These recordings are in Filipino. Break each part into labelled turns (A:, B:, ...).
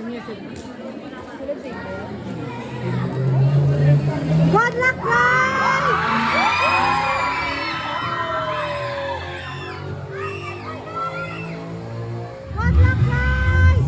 A: Good luck, guys! Good luck, guys!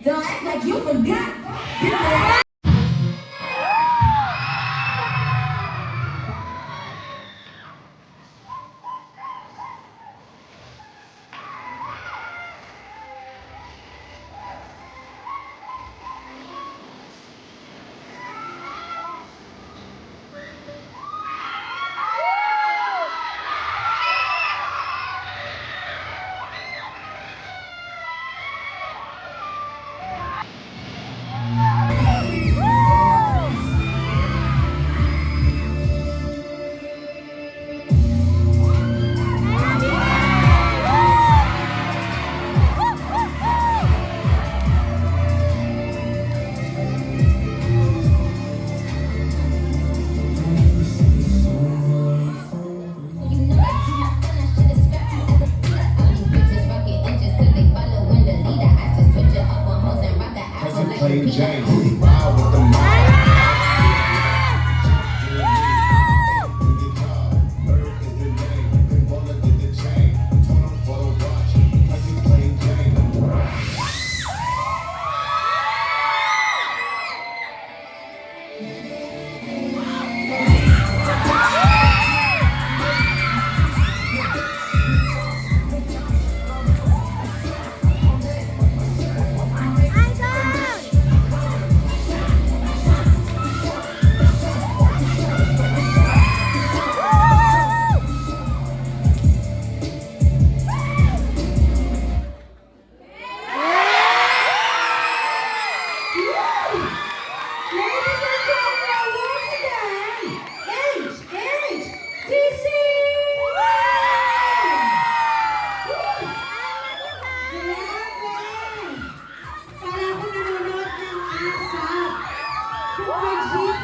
B: Don't act like you forgot.
C: Plain Jane, wow with the mind.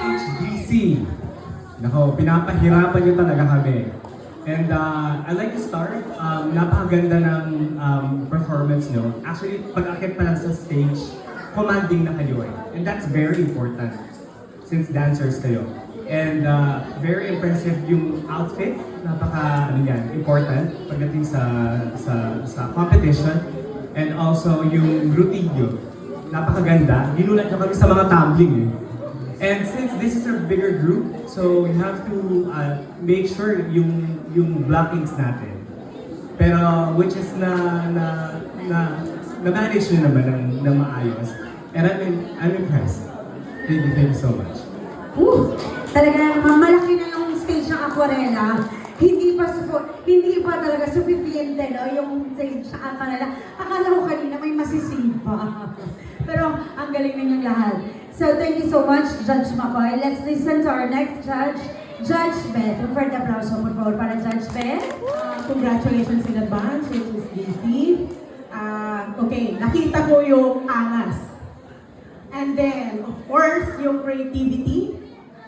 D: HBC. Nako, pinapahirapan niyo talaga kami. And I'd like to start. Napakaganda ng performance nyo. Actually, pag-akit pa lang sa stage, commanding na kayo eh. And that's very important since dancers kayo. And very impressive yung outfit. Important pagdating sa competition. And also yung routine nyo. Napakaganda. Ginulat nyo kami sa mga tumbling eh. And since this is a bigger group, so we have to make sure yung blockings natin. Pero which is na-manage nyo naman ng maayos. And I'm impressed. Thank you so much.
A: Talaga malaki na yung stage ng Aquarela. Hindi pa talaga sufficiente, no? Yung stage sa Aquarela. Akala ko kanina may masisipa. Pero ang galing ninyong lahat. So thank you so much, Judge McCoy. Let's listen to our next judge, Judge Beth. Un fuerte aplauso, por favor, para Judge Beth.
E: Congratulations in advance, HSBC. Okay, nakita ko yung angas. And then, of course, yung creativity.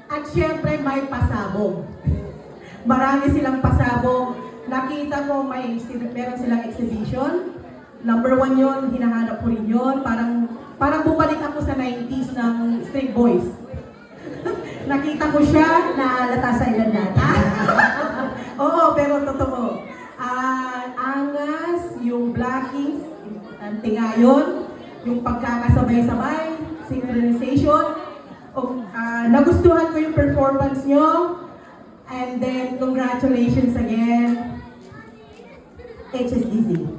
E: At syempre, may pasabog. Marami silang pasabog. nakita ko meron silang exhibition. Number 1 yun, hinahanap ko rin yun. Parang bumalik ako sa 90s ng Street Boys. Nakita ko siya, naalata sa ilan natin. Oo, pero totoo. Angas, yung blocking, tingayon, yung pagkakasabay-sabay, synchronization. Nagustuhan ko yung performance nyo. And then, congratulations again, HSDC.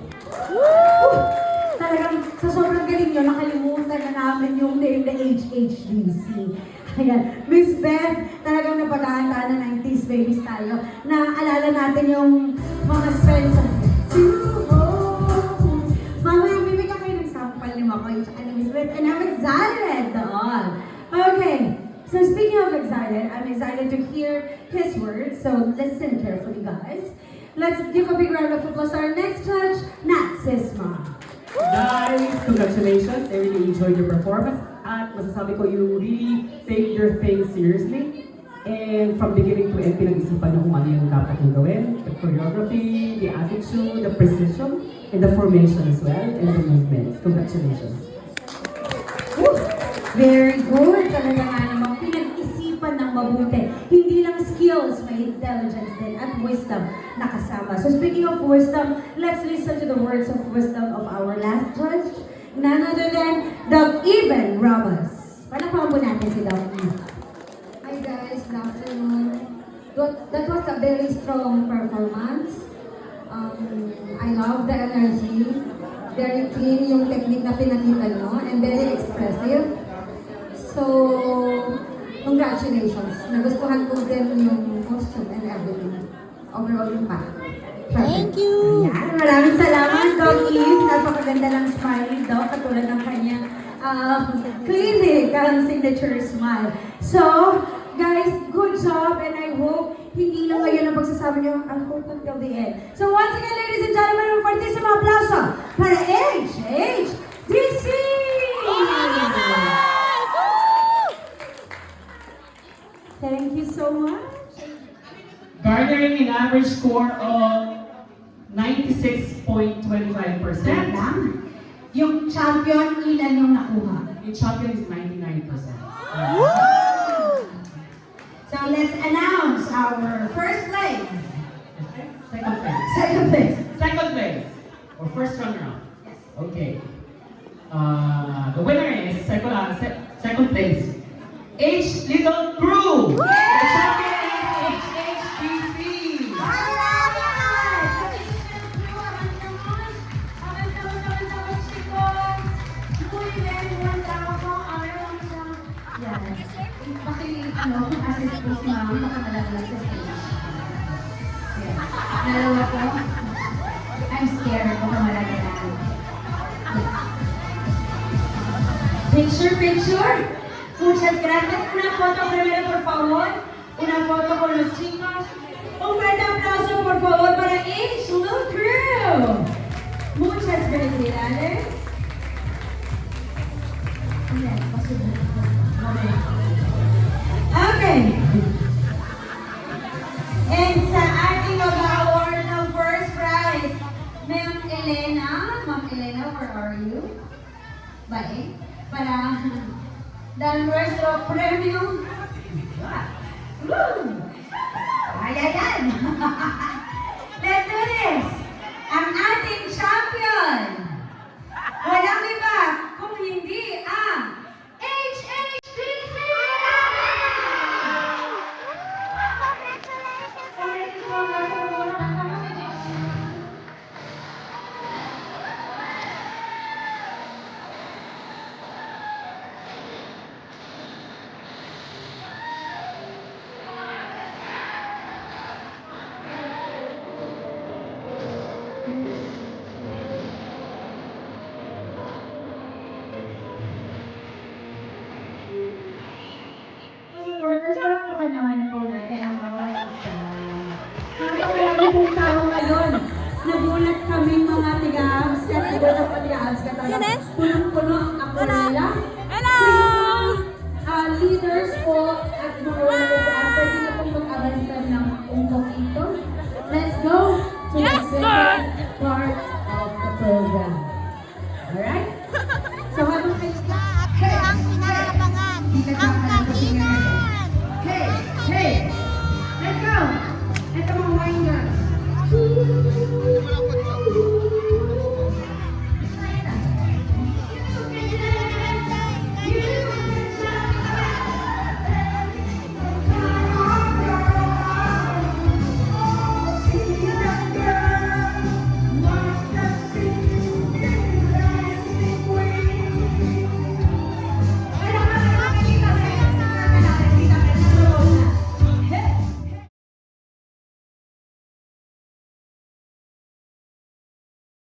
A: Talagang sa sobrang galing nyo, nakalimutan na namin yung name na HHDC. Ayan, Miss Beth, talagang napaghahandaan na 90s babies tayo. Naalala natin yung mga spells. Mamaya, bibigyan kayo ng sample ni Makoy at ni Miss Beth, and I'm excited doon. Okay, so speaking of excited, I'm excited to hear his words, so listen carefully, guys. Let's give a big round of applause to our next judge, Nat Sisma.
F: Guys, congratulations. I really enjoyed your performance. At masasabi ko, you really take your thing seriously. And from beginning to end, pinag-isipan niyo kung ano yung dapat yung gawin. The choreography, the attitude, the precision, and the formation as well, and the movements. Congratulations.
A: Woo! Very good. Talaga nga naman, pinag-isipan ng mabuti. Hindi lang skills, may intelligence din at wisdom nakasama. So speaking of wisdom, let's listen to the words of wisdom of our last judge, none other than Doug Even Ramos. Palakpakan po natin si Doug Even.
G: Hi guys, good afternoon. That was a very strong performance. I love the energy. Very clean yung technique na pinakita nyo and very expressive. So, congratulations. Nagustuhan ko din yung costume and everything. Overall yung pack. Thank you!
A: Ayan, maraming salamat, Doug Eve. Napakaganda ng smile daw, katulad ng kanyang clinic, ang signature smile. So, guys, good job, and I hope hindi lang ngayon ang pagsasabi niyo, I hope until the end. So, once again, ladies and gentlemen, un fortissimo aplauso para HHDC! Thank you so much.
F: Garnering an average score of 96.25%.
A: Yung champion, ilan yung nakuha?
F: The champion is 99%.
A: So, let's announce our first place.
F: Second place.
A: Second place.
F: Second place. Or first runner-up. Yes. Okay. The winner is second place. H Little Crew. The champion is HHDC.
G: Assist po si Mama, makamalaglag sa stage. Dalawa po. I'm scared, baka malaglag.
A: Picture. Muchas gracias. Una foto primero, por favor. Una foto con los chicos. Un fuerte aplauso, por favor, para H Little Crew. Muchas felicidades. Okay. And sa ating mag-award ng first prize, Ma'am Elena, where are you? Bye. Para dar nuestro premio. Ayan. Let's do this. Ang ating champion. Walang iba kung hindi ang HHDC! Napakalabi pong tao ngayon. Nagulat kami mga tiga-abs at nagulat pa tiga-abs ka talaga. Punong-puno ang ako nila. Hello! Leaders po at mga